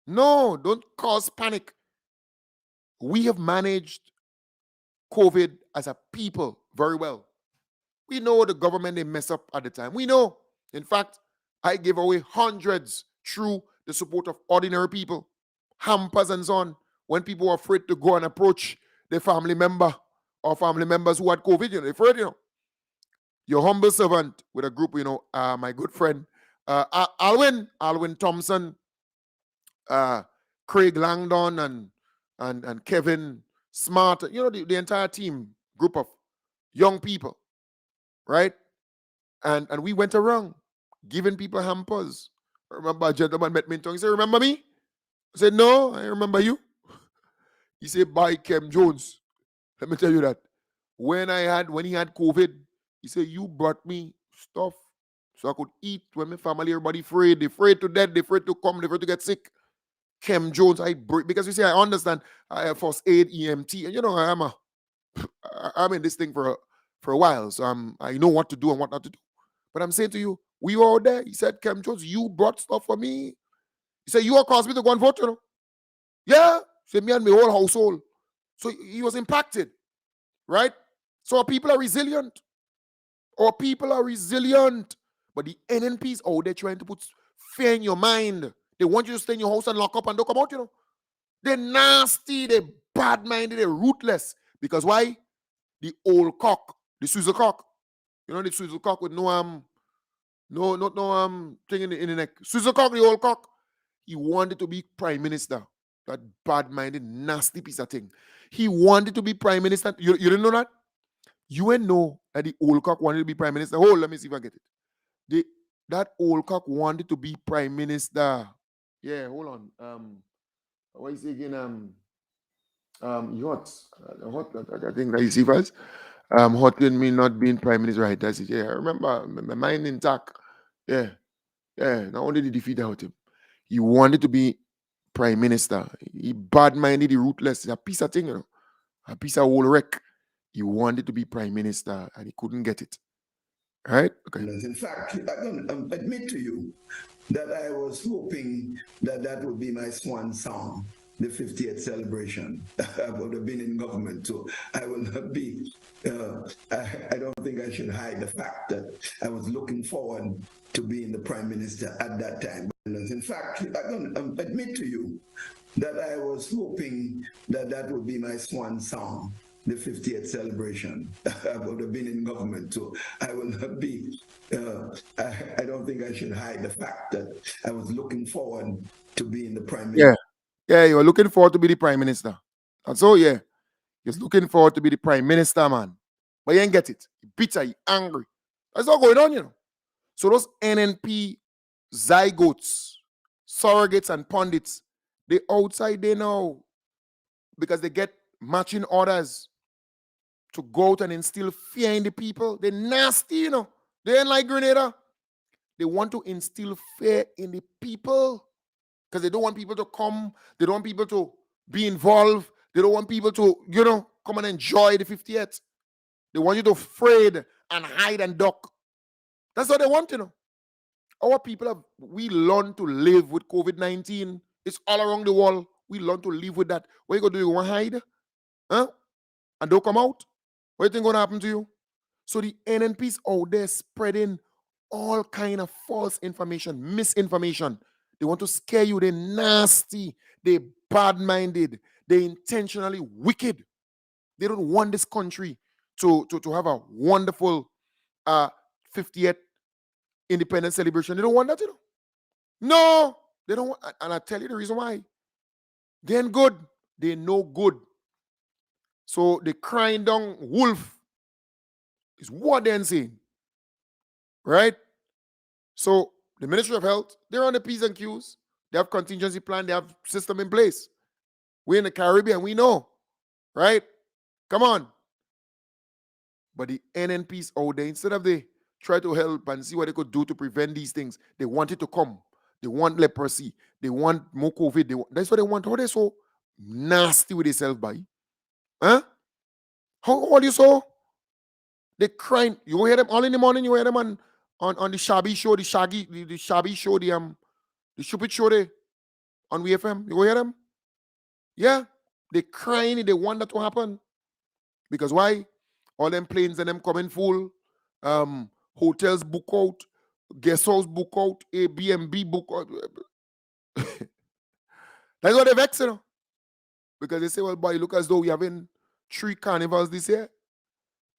don't cause panic. We have managed COVID as a people very well. We know the government, they mess up at the time. We know. In fact, I gave away hundreds through the support of ordinary people, hampers and so on, when people were afraid to go and approach their family member or family members who had COVID, they're afraid, Your humble servant with a group, my good friend, Alwyn Thompson, Craig Langdon and Kevin Smart, the entire team, group of young people, right? And we went around giving people hampers. I remember a gentleman met me in town. He said, remember me? I said, no, I remember you. He said, bye, Kem Jones. Let me tell you that. When he had COVID, he said, you brought me stuff so I could eat when my family, everybody afraid. They're afraid to death. They're afraid to come. They're afraid to get sick. Kem Jones, because you see, I understand I have first aid, EMT, and I'm in this thing for a while, so I know what to do and what not to do. But I'm saying to you, we were all there. He said, Kem Jones, you brought stuff for me. He said, you caused me to go and vote, Yeah. He said, me and my whole household. So he was impacted, right? So our people are resilient. But the NNPs out there trying to put fear in your mind. They want you to stay in your house and lock up and don't come out, They're nasty, they're bad-minded, they're ruthless. Because why? The old cock, the Swizzle cock. The Swizzle cock with no thing in the neck. Swizzle cock, the old cock. He wanted to be prime minister. That bad-minded, nasty piece of thing. He wanted to be prime minister. You didn't know that? You didn't know that the old cock wanted to be prime minister. Hold, let me see if I get it. That old cock wanted to be prime minister. Yeah, hold on. What is it again? Hot. I think that you see first. Hot in me not being prime minister, right? That's it. Yeah, I remember my mind intact. Yeah. Yeah, not only did he defeat out him, he wanted to be prime minister. He bad-minded, he ruthless. It's a piece of thing, you know. A piece of old wreck. He wanted to be prime minister and he couldn't get it. Right? Okay. In fact, I can admit to you that I was hoping that that would be my swan song, the 50th celebration. I would have been in government, so I will not be. I don't think I should hide the fact that I was looking forward to being the prime minister at that time. In fact, I can admit to you that I was hoping that that would be my swan song, the 50th celebration. I would have been in government, so I will not be. I don't think I should hide the fact that I was looking forward to being the prime minister. Yeah, you were looking forward to be the prime minister. And so, yeah, you're looking forward to be the prime minister, man. But you ain't get it. You're bitter, you're angry. That's all going on, you know. So those NNP zygotes, surrogates, and pundits, they outside there now because they get matching orders to go out and instill fear in the people. They're nasty, you know. They ain't like Grenada. They want to instill fear in the people because they don't want people to come. They don't want people to be involved. They don't want people to, you know, come and enjoy the 50th. They want you to afraid and hide and duck. That's what they want, you know. Our people have, we learn to live with COVID-19. It's all around the world. We learn to live with that. What you gonna do? You want to hide? Huh? And don't come out? What do you think gonna happen to you? So the NNPs out there spreading all kind of false information, misinformation. They want to scare you. They're nasty. They're bad-minded. They're intentionally wicked. They don't want this country to have a wonderful 50th independence celebration. They don't want that, you know. No, they don't want, and I tell you the reason why. They ain't good. They're no good. So the crying down wolf is what they're saying. Right? So the Ministry of Health, they're on the P's and Q's. They have contingency plan. They have system in place. We're in the Caribbean. We know. Right? Come on. But the NNPs out there, instead of they try to help and see what they could do to prevent these things, they want it to come. They want leprosy. They want more COVID. That's what they want. How they so nasty with themselves, by? Huh? How you so? They crying. You hear them all in the morning. You hear them on the Shabby show, the Shabby show, the stupid show there on WFM. You hear them? Yeah, they crying. They want that to happen because why? All them planes and them coming full. Hotels book out, guest house book out, Airbnb book out. That's what they vex, you know. Because they say, well, boy, look as though we having 3 carnivals this year.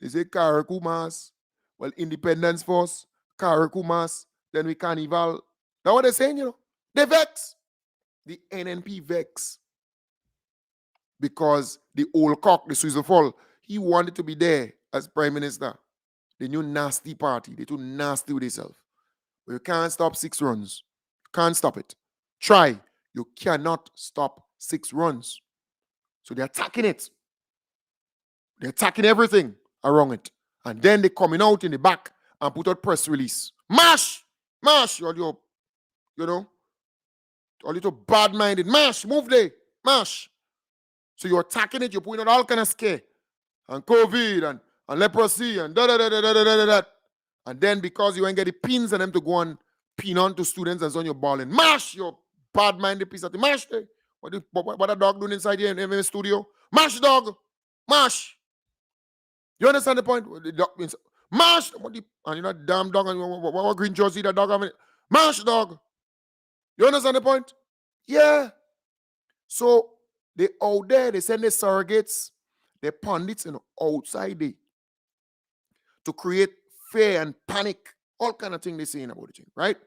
They say Karakou Mass, well, Independence Force, Karakou Mass, then we Carnival. That's what they're saying, you know. They vex. The NNP vex. Because the old cock, the Swizzle Fall, he wanted to be there as Prime Minister. The new nasty party. They're too nasty with themselves. But you can't stop 6 runs. You can't stop it. Try. You cannot stop 6 runs. So they're attacking it. They're attacking everything around it. And then they're coming out in the back and put out press release. Mash! Mash! All your, you know, all little bad-minded. Mash! Move there. Mash! So you're attacking it. You're putting out all kind of scare. And COVID and leprosy and da-da-da-da-da-da-da-da. And then because you ain't get the pins and them to go and pin on to students and so on, you're balling. Mash! Your bad-minded piece of the mash there. What a dog doing inside here in the studio? Mash, dog! Mash! You understand the point? The dog means mash! And you're not damn dog and what green jersey that dog having? Mash, dog! You understand the point? Yeah. So they out there, they send their surrogates, their pundits, you know, outside there to create fear and panic, all kind of thing they're saying about it, right?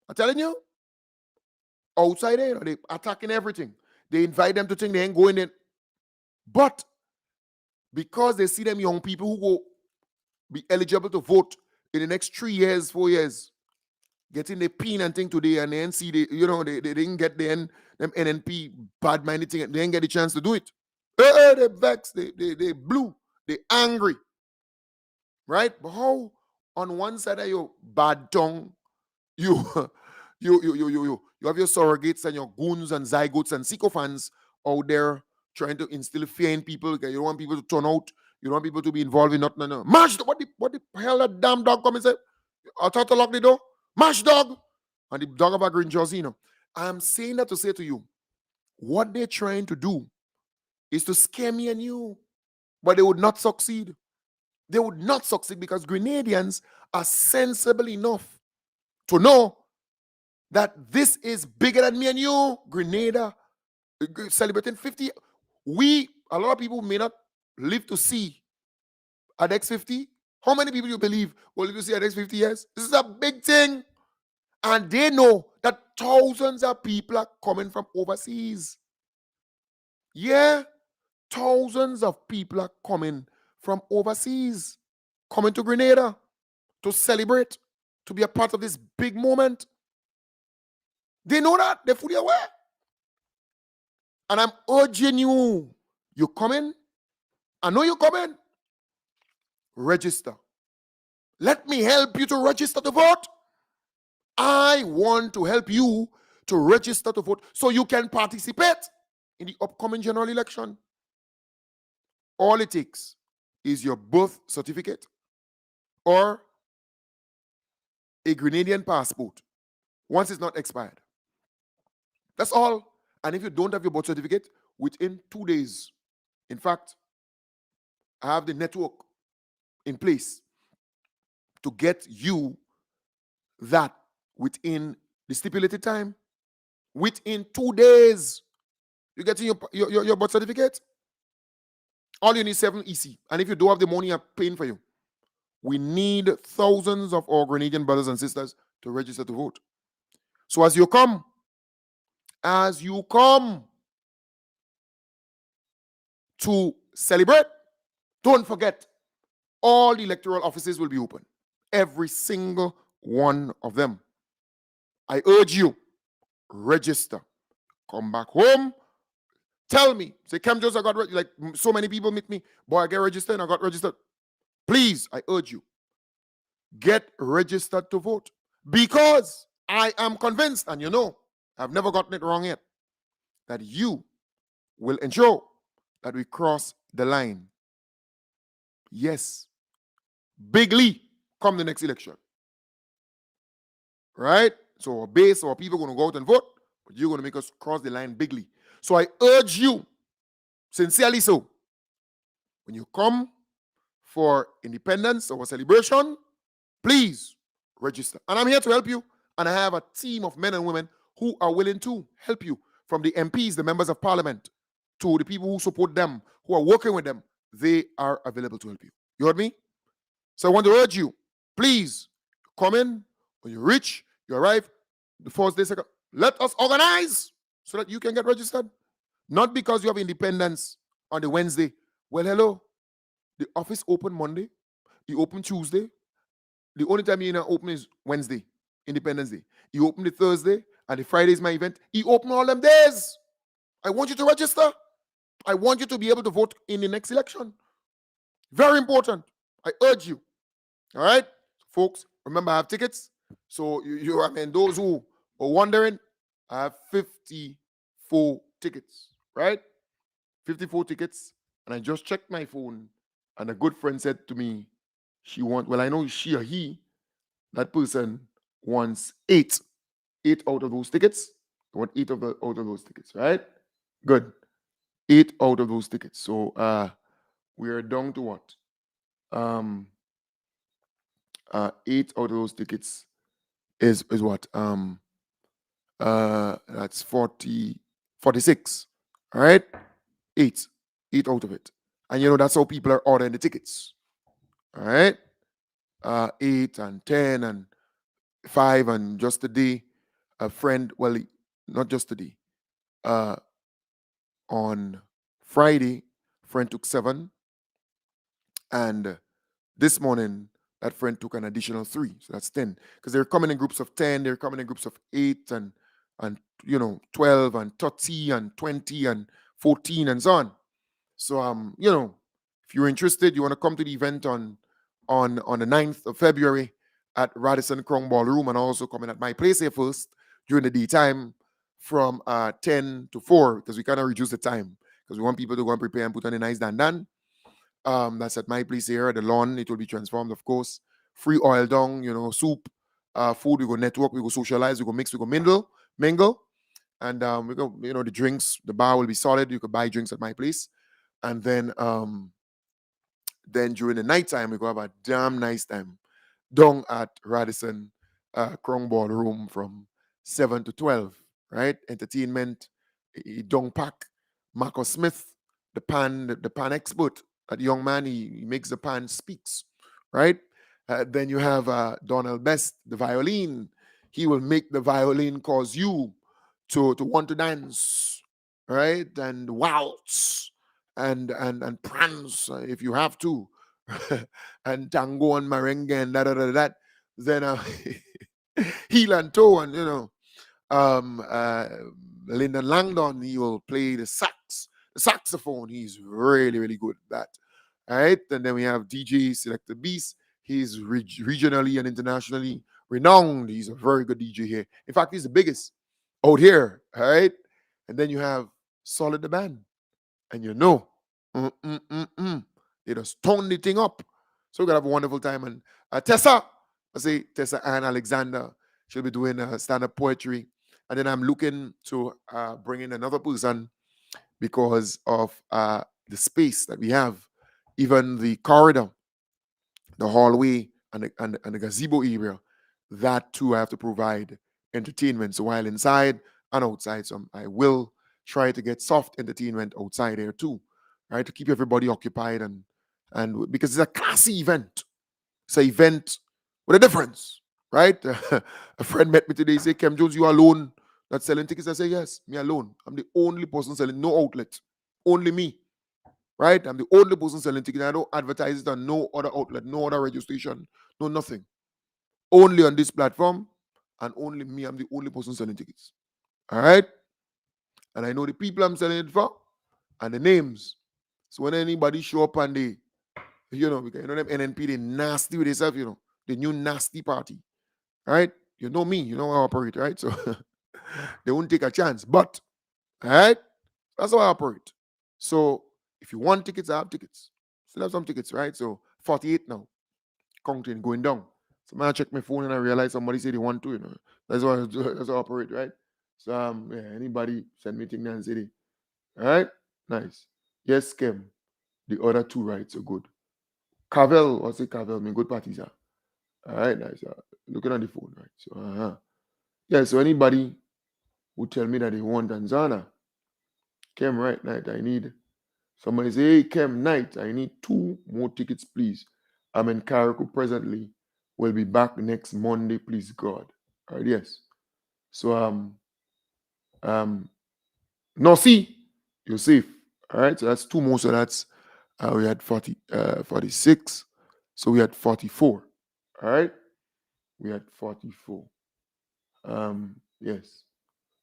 I'm telling you, outside there, you know, they attacking everything. They invite them to think they ain't going in. But because they see them young people who go be eligible to vote in the next 3 years, 4 years, getting the pin and thing today, and then see they didn't get them NNP bad-minded thing, they didn't get the chance to do it. They vexed, they blue, they angry. Right? But how on one side of your bad tongue, you You have your surrogates and your goons and zygotes and sycophants out there trying to instill fear in people. Okay, you don't want people to turn out. You don't want people to be involved in nothing. No. Mash! What the hell that damn dog come and say? I thought to lock the door. Mash dog! And the dog of a green jersey, I'm saying that to say to you, what they're trying to do is to scare me and you. But they would not succeed. They would not succeed because Grenadians are sensible enough to know that this is bigger than me and you. Grenada celebrating 50. A lot of people may not live to see at X50. How many people you believe will live to see at X50 years? This is a big thing. And they know that thousands of people are coming from overseas. Yeah, thousands of people are coming from overseas, coming to Grenada to celebrate, to be a part of this big moment. They know that. They're fully aware. And I'm urging you, you coming? I know you're coming. Register. Let me help you to register to vote. I want to help you to register to vote so you can participate in the upcoming general election. All it takes is your birth certificate or a Grenadian passport once it's not expired. That's all. And if you don't have your birth certificate, within 2 days, in fact, I have the network in place to get you that within the stipulated time. Within 2 days, you get your birth certificate. All you need 7 EC. And if you don't have the money, I'm paying for you. We need thousands of our Grenadian brothers and sisters to register to vote. So as you come to celebrate, don't forget, all the electoral offices will be open. Every single one of them. I urge you, register. Come back home. Tell me. Say, Cam Jones, I got registered. Like so many people meet me. Boy, I get registered and I got registered. Please, I urge you, get registered to vote. Because I am convinced, and you know, I've never gotten it wrong yet, that you will ensure that we cross the line. Yes. Bigly come the next election. Right? So our base, our people are going to go out and vote, but you're going to make us cross the line bigly. So I urge you, sincerely so, when you come for independence or a celebration, please register. And I'm here to help you. And I have a team of men and women who are willing to help you, from the MPs, the members of parliament, to the people who support them, who are working with them. They are available to help you. You heard me? So I want to urge you, please come in. When you reach, you arrive the first day, second. Let us organize so that you can get registered. Not because you have independence on the Wednesday. Well, hello. The office open Monday. You open Tuesday. The only time you're not open is Wednesday, Independence Day. You open the Thursday, and the Friday is my event. You open all them days. I want you to register. I want you to be able to vote in the next election. Very important. I urge you. All right? Folks, remember I have tickets. So those who are wondering, I have 54 tickets, right? 54 tickets. And I just checked my phone, and a good friend said to me, I know she or he, that person wants 8 out of those tickets. I want 8 out of those tickets, right? Good. 8 out of those tickets. So we are down to what? 8 out of those tickets is what? That's 46. All right? 8 out of it. And that's how people are ordering the tickets. All right? 8 and 10 and 5, and just today, a friend, well, not just today, on Friday, a friend took 7, and this morning, that friend took an additional 3, so that's 10. Because they're coming in groups of 10, they're coming in groups of 8 and 12 and 30 and 20 and 14 and so on. So if you're interested, you want to come to the event on the 9th of February at Radisson Crown Ballroom, and also coming at my place here first, during the daytime from 10 to 4 because we kind of reduce the time because we want people to go and prepare and put on a nice dandan. That's at my place here at the lawn. It will be transformed, of course. Free oil down, soup, food. We go network, we go socialize, we go mix, we go mingle. And we go, the drinks, the bar will be solid. You could buy drinks at my place. And then during the nighttime, we go have a damn nice time down at Radisson Crown Ballroom from 7 to 12, right? Entertainment, Dong Pak, Marcus Smith, the pan expert. That young man, he makes the pan speaks, right? Then you have Donald Best, the violin. He will make the violin cause you to want to dance, right? And waltz and prance if you have to, and tango and merengue and that. Then heel and toe and Lyndon Langdon, he will play the saxophone. He's really, really good at that. All right. And then we have DJ Selector Beast. He's regionally and internationally renowned. He's a very good DJ here. In fact, he's the biggest out here. All right. And then you have Solid the Band. And they just tone the thing up. So we're going to have a wonderful time. And Tessa Ann Alexander, she'll be doing stand-up poetry. And then I'm looking to bring in another person because of the space that we have, even the corridor, the hallway, and the gazebo area. That too, I have to provide entertainment. So while inside and outside, so I will try to get soft entertainment outside there too, right, to keep everybody occupied and because it's a classy event. It's an event with a difference, right? A friend met me today. He said, Kem Jones, you alone that's selling tickets? I say, yes, me alone. I'm the only person selling, no outlet, only me, right? I'm the only person selling tickets. I don't advertise it on no other outlet, no other registration, no nothing. Only on this platform, and only me. I'm the only person selling tickets. All right? And I know the people I'm selling it for and the names. So when anybody show up and they, because them NNP, they nasty with themselves, the new nasty party, right? You know me, you know how I operate, right? So they won't take a chance. But, all right, that's how I operate. So if you want tickets, I have tickets. Still have some tickets, right? So 48 now, counting, going down. So I check my phone and I realize somebody said they want to, That's how I operate, right? So anybody send me thing there and say they, all right, nice. Yes, Kim. The other two, right? So good. Cavell, what's it? Cavell, mean good parties, sir. All right, nice. Looking at the phone, right? So, yeah. So anybody who tell me that they want Tanzania, Kem, right night. I need somebody say, hey, Kem, night. I need 2 more tickets, please. I'm in Carriacou presently. We'll be back next Monday, please God. All right, yes. So no, see, you're safe. All right, so that's 2 more. So that's we had 46. So we had 44. All right, we had 44. Yes.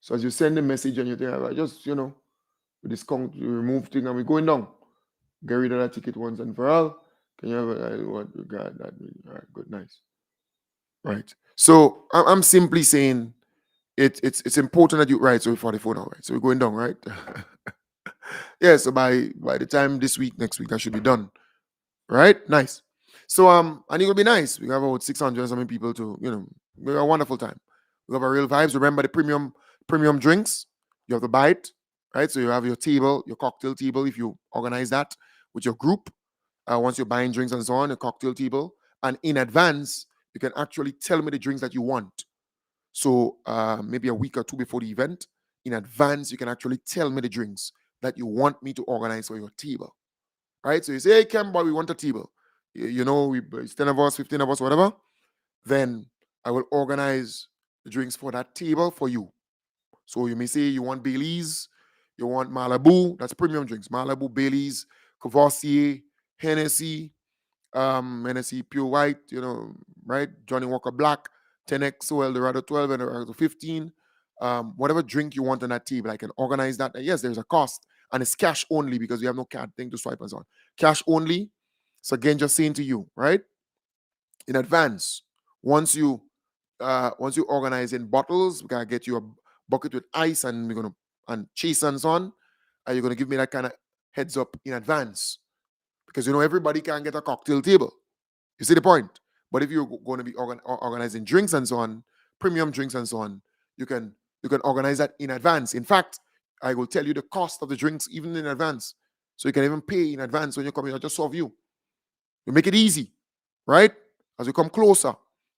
So as you send the message and you think, I just, we discount, we remove thing, and we're going down. Get rid of that ticket once and for all. Can you have what we got that? All right, good, nice. Right. So I'm simply saying it's important that you right. So we're 44 now, right? So we're going down, right? Yeah. So by the time this week, next week, that should be done. Right? Nice. So and it will be nice. We have about 600 something people to, we have a wonderful time. We have a real vibes. Remember the premium drinks, you have to buy it, right? So you have your table, your cocktail table, if you organize that with your group. Once you're buying drinks and so on, a cocktail table. And in advance, you can actually tell me the drinks that you want. So maybe a week or 2 before the event, in advance, you can actually tell me the drinks that you want me to organize for your table. Right? So you say, hey, Kemba, we want a table. It's 10 of us, 15 of us, whatever. Then I will organize the drinks for that table for you. So you may say you want Baileys, you want Malibu, that's premium drinks. Malibu, Baileys, Cavassier, Hennessy, Hennessy Pure White, right? Johnny Walker Black, 10X, Eldorado 12, and Eldorado 15. Whatever drink you want on that table, I can organize that. And yes, there's a cost, and it's cash only because we have no card thing to swipe us on. Cash only. So again, just saying to you, right? In advance, once you once you organize in bottles, we gotta get you a bucket with ice, and we're gonna and cheese and so on. You're gonna give me that kind of heads up in advance, because everybody can get a cocktail table. You see the point? But if you're going to be organizing drinks and so on, premium drinks and so on, you can organize that in advance. In fact, I will tell you the cost of the drinks even in advance, so you can even pay in advance when you come in. I just serve you. You make it easy, right? As we come closer,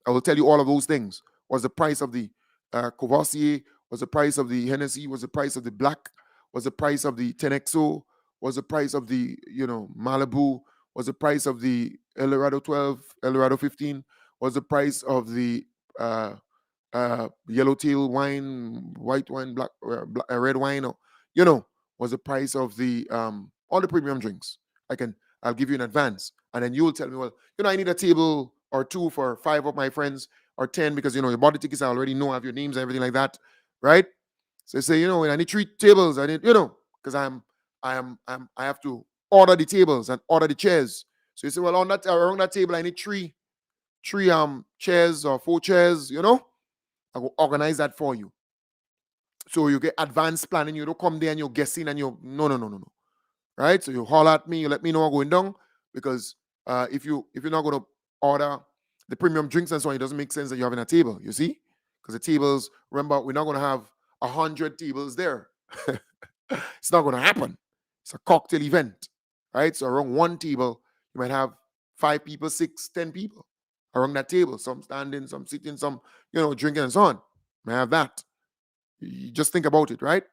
I will tell you all of those things. What's the price of the Courvoisier? What's the price of the Hennessy? What's the price of the Black? What's the price of the Tenexo? What's the price of the Malibu? What's the price of the Eldorado 12, Eldorado 15? What's the price of the yellowtail wine, white wine, red wine? Or what's the price of the all the premium drinks? I'll give you in advance, and then you'll tell me, well, I need a table or two for 5 of my friends, or 10, because you bought the tickets. I already know, I have your names and everything like that, right? So say, I need 3 tables. I need, because I have to order the tables and order the chairs. So you say, well, around that table, I need three chairs or 4 chairs. I will organize that for you. So you get advanced planning. You don't come there and you're guessing and you're no. Right? So you holler at me, you let me know what's going down, because if you're not going to order the premium drinks and so on, it doesn't make sense that you're having a table. You see, because the tables, remember, we're not going to have 100 tables there. It's not going to happen. It's a cocktail event, right? So around one table, you might have 5 people, 6, 10 people around that table. Some standing, some sitting, some drinking and so on. You might have that. You just think about it, right?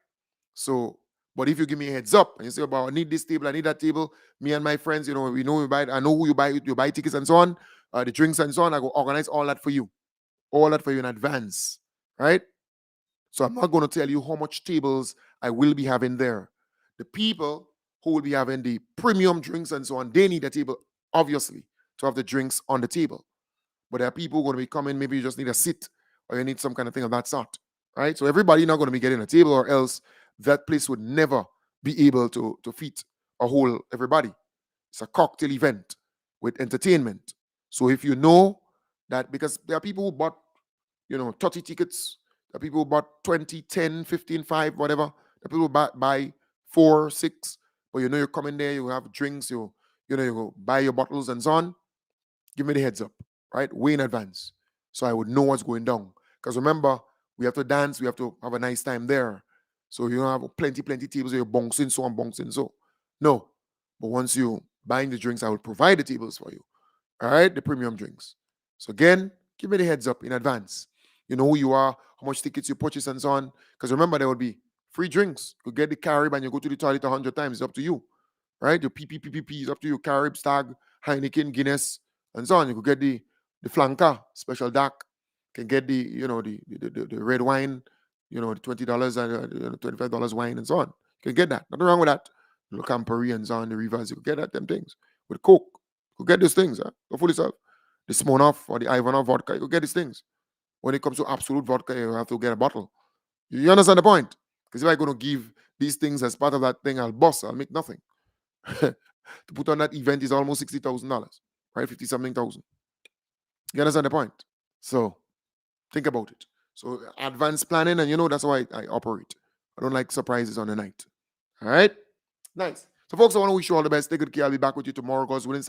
So, but if you give me a heads up and you say, "Well, I need this table, I need that table," me and my friends, we know you buy it. I know who you buy tickets and so on, the drinks and so on. I go organize all that for you in advance, right? So I'm not going to tell you how much tables I will be having there. The people who will be having the premium drinks and so on, they need a table, obviously, to have the drinks on the table. But there are people who are going to be coming, maybe you just need a seat, or you need some kind of thing of that sort, right? So everybody not going to be getting a table, or else that place would never be able to fit or hold everybody. It's a cocktail event with entertainment. So if you know that, because there are people who bought 30 tickets, there are people who bought 20, 10, 15, 5, whatever. There are people who buy 4, 6, but you're coming there, you have drinks, you go buy your bottles and so on. Give me the heads up, right? Way in advance, so I would know what's going down. Because remember, we have to dance, we have to have a nice time there. So you don't have plenty tables where you're bouncing so and bouncing so. No. But once you buying the drinks, I will provide the tables for you. All right? The premium drinks. So again, give me the heads up in advance. You know who you are, how much tickets you purchase and so on. Because remember, there will be free drinks. You get the Carib and you go to the toilet 100 times. It's up to you. Right? Your PPPP is up to you. Carib, Stag, Heineken, Guinness, and so on. You could get the flanker, special dark. Can get the the red wine, the $20 and $25 wine and so on. You can get that. Nothing wrong with that. The Campari and so on, the Rivers, you can get that them things. With Coke, you can get these things. Go fool yourself. The Smirnoff or the Ivanov vodka, you can get these things. When it comes to absolute vodka, you have to get a bottle. You understand the point? Because if I'm going to give these things as part of that thing, I'll make nothing. To put on that event is almost $60,000, right? 50 something thousand. You understand the point? So think about it. So advanced planning, and that's why I operate. I don't like surprises on the night. All right? Nice. So folks, I want to wish you all the best. Take good care. I'll be back with you tomorrow, God's willing.